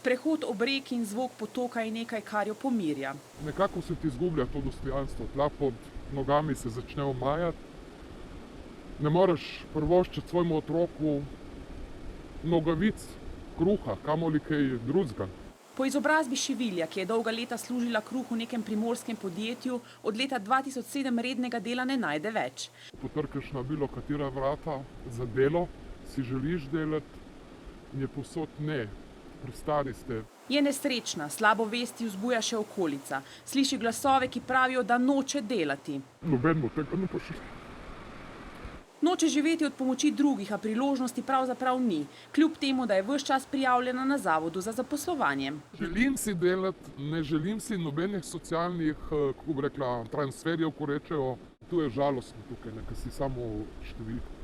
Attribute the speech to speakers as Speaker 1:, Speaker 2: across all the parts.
Speaker 1: Sprehod ob reki in zvok potoka je nekaj, kar jo pomirja.
Speaker 2: Nekako se ti izgublja to dostojanstvo, tla pod nogami se začne omajati. Ne moreš privoščiti svojemu otroku nogavic, kruha, kamoli kaj drugega.
Speaker 1: Po izobrazbi šivilja, ki je dolga leta služila kruh v nekem primorskem podjetju, od leta 2007 rednega dela ne najde več.
Speaker 2: Potrkaš na bilo katera vrata za delo, si želiš delati in je povsod ne, prestari ste.
Speaker 1: Je nesrečna, slabo vesti vzbuja še okolica. Sliši glasove, ki pravijo, da noče delati.
Speaker 2: Noben mu tega ne pošlje.
Speaker 1: Noče živeti od pomoči drugih, a priložnosti pravzaprav ni, kljub temu, da je ves čas prijavljena na Zavodu za zaposlovanje.
Speaker 2: Želim si delati, ne želim si nobenih socialnih, kako bi rekla, transferjev, ko rečejo. Tu je žalostno tukaj, ker si samo številka.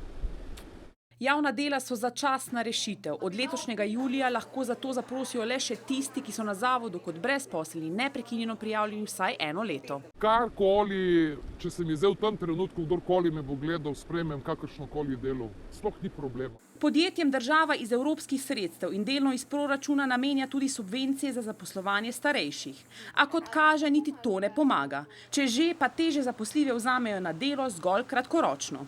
Speaker 1: Javna dela so začasna rešitev. Od letošnjega julija lahko za to zaprosijo le še tisti, ki so na zavodu kot brezposelni neprekinjeno prijavljeni vsaj 1 leto.
Speaker 2: Karkoli, če se mi zdaj v tem trenutku kdorkoli me bo gledal, sprejmem kakršnokoli delo, sploh ni problema.
Speaker 1: Podjetjem država iz evropskih sredstev in delno iz proračuna namenja tudi subvencije za zaposlovanje starejših. A kot kaže, niti to ne pomaga. Če že, pa teže zaposljive vzamejo na delo zgolj kratkoročno.